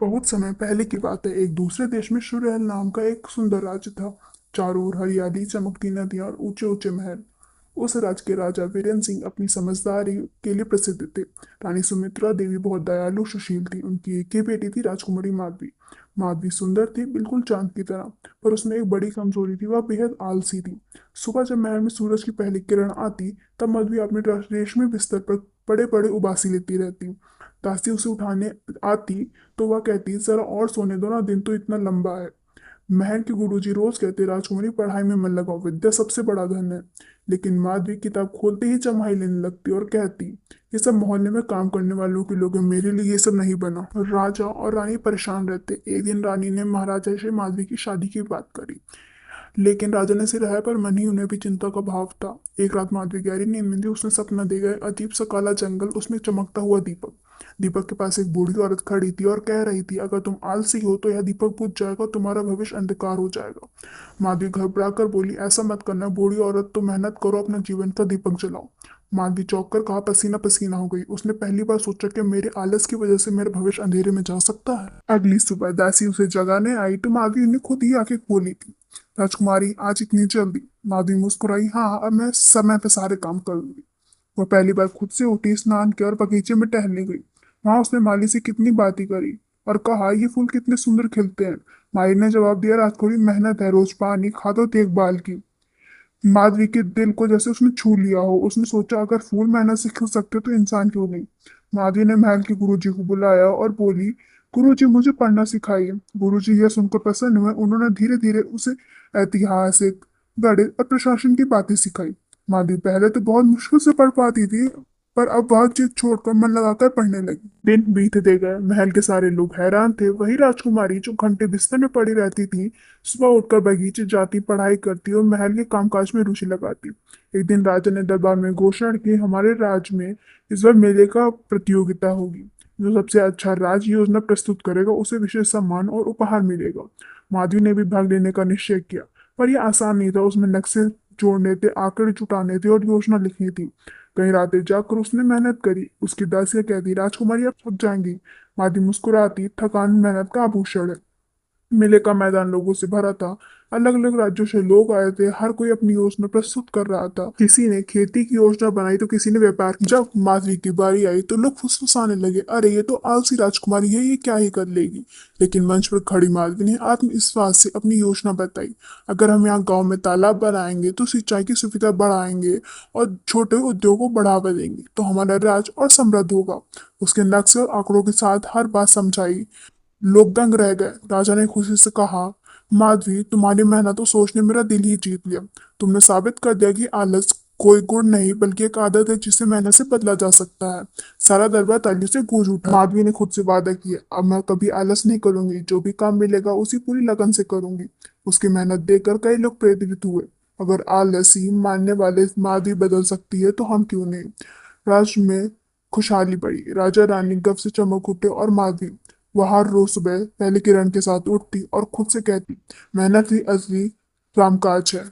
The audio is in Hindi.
बहुत समय पहले की बात है। एक दूसरे देश में शुरहल नाम का एक सुंदर राज्य था। चारों ओर हरियाली, चमकती नदियां और ऊंचे ऊंचे महल। उस राज्य के राजा वीरेंद्र सिंह अपनी समझदारी के लिए प्रसिद्ध थे। रानी सुमित्रा देवी बहुत दयालु सुशील थी। उनकी एक ही बेटी थी, राजकुमारी माधवी। माधवी सुंदर थी, बिल्कुल चांद की तरह। पर उसमें एक बड़ी कमजोरी थी, वह बेहद आलसी थी। सुबह जब महल में सूरज की पहली किरण आती, तब माधवी अपने रेशमी बिस्तर पर बड़े बड़े उबासी लेती रहती। दासी उसे उठाने आती तो वह कहती, जरा और सोने दो ना, दिन तो इतना लंबा है। महर के गुरुजी रोज कहते, राजकुमारी पढ़ाई में मन लगाओ, विद्या सबसे बड़ा धन है। लेकिन माधवी किताब खोलते ही जम्हाई लेने लगती और कहती, ये सब मोहल्ले में काम करने वालों के लोग हैं, मेरे लिए ये सब नहीं बना। राजा और रानी परेशान रहते। एक दिन रानी ने महाराजा से माधवी की शादी की बात करी, लेकिन राजा ने सिर हिलाया, पर मन ही उन्हें भी चिंता का भाव था। एक रात माधवी गहरी नींद में थी। उसने सपना देखा, अजीब सा काला जंगल, उसमें चमकता हुआ दीपक। दीपक के पास एक बूढ़ी औरत खड़ी थी और कह रही थी, अगर तुम आलसी हो तो यह दीपक बुझ जाएगा, तुम्हारा भविष्य अंधकार हो जाएगा। माधवी घबरा कर बोली, ऐसा मत करना बूढ़ी औरत, तो मेहनत करो, अपना जीवन का दीपक जलाओ। माधवी चौंक कर कहा, पसीना पसीना हो गई। उसने पहली बार सोचा कि मेरे आलस की वजह से मेरा भविष्य अंधेरे में जा सकता है। अगली सुबह दासी उसे जगाने आई तो माधवी ने खुद ही आंखें खोली थी। राजकुमारी, आज इतनी जल्दी? माधवी मुस्कुराई, हाँ, अब मैं समय पे सारे काम कर लूंगी। वह पहली बार खुद से उठी, स्नान किया और बगीचे में टहलने गई। वहां उसने माली से कितनी बातें करी और कहा, ये फूल कितने सुंदर खिलते हैं। माली ने जवाब दिया, राजकुमारी, मेहनत है, रोज पानी, खाद और देखभाल की। माधवी के दिल को जैसे उसने छू लिया हो। उसने सोचा, अगर फूल मेहनत से खिल सकते तो इंसान क्यों नहीं। माधवी ने महल के गुरुजी को बुलाया और बोली, गुरुजी, मुझे पढ़ना सिखाइए। गुरुजी यह सुनकर प्रसन्न हुए। उन्होंने धीरे धीरे उसे ऐतिहासिक, गणित और प्रशासन की बातें सिखाई। माधवी पहले तो बहुत मुश्किल से पढ़ पाती थी, पर अब वह जिद छोड़कर मन लगाकर पढ़ने लगी। दिन बीतते गए। महल के सारे लोग हैरान थे। वही राजकुमारी जो घंटे बिस्तर में पड़ी रहती थी, सुबह उठकर बगीचे जाती, पढ़ाई करती और महल के कामकाज में रुचि लगाती। एक दिन राजा ने दरबार में घोषणा की, हमारे राज्य में इस बार मेले का प्रतियोगिता होगी। जो सबसे अच्छा राज योजना प्रस्तुत करेगा उसे विशेष सम्मान और उपहार मिलेगा। माधवी ने भी भाग लेने का निश्चय किया, पर यह आसान नहीं था। उसमें नक्शे जोड़ने थे, आंकड़े जुटाने थे और योजना लिखनी थी। कई रातें जाकर उसने मेहनत करी। उसकी दासियां कहती, राजकुमारी अब थक जाएंगी। माधवी मुस्कुराती, थकान मेहनत का आभूषण है। मेले का मैदान लोगों से भरा था। अलग अलग राज्यों से लोग आए थे। हर कोई अपनी योजना प्रस्तुत कर रहा था। किसी ने खेती की योजना बनाई तो किसी ने व्यापार की। जब माधवी की बारी आई तो लोग फुसफुसाने लगे, अरे ये तो आलसी राजकुमारी है, ये क्या ही कर लेगी। लेकिन मंच पर खड़ी माधवी ने आत्मविश्वास से अपनी योजना बताई। अगर हम यहाँ गांव में तालाब बनाएंगे तो सिंचाई की सुविधा बढ़ाएंगे और छोटे उद्योगों को बढ़ावा देंगे तो हमारा राज्य और समृद्ध होगा। उसके नक्शे और आंकड़ों के साथ हर बात समझाई। लोग दंग रह गए। राजा ने खुशी से कहा, माधवी, तुम्हारी मेहनत और सोच ने मेरा दिल ही जीत लिया। तुमने साबित कर दिया कि आलस कोई गुण नहीं बल्कि एक आदत है जिसे मेहनत से बदला जा सकता है। सारा दरबार तालियों से गूंज उठा। माधवी ने खुद से वादा किया, अब मैं कभी आलस नहीं करूंगी, जो भी काम मिलेगा उसी पूरी लगन से करूंगी। उसकी मेहनत देखकर कई लोग प्रेरित हुए। अगर आलसी मानने वाले माधवी बदल सकती है तो हम क्यों नहीं। राज्य में खुशहाली बढ़ी। राजा रानी गप से चमक उठे और माधवी, वह हर रोज सुबह पहले किरण के साथ उठती और खुद से कहती, मेहनत ही असली कामकाज है।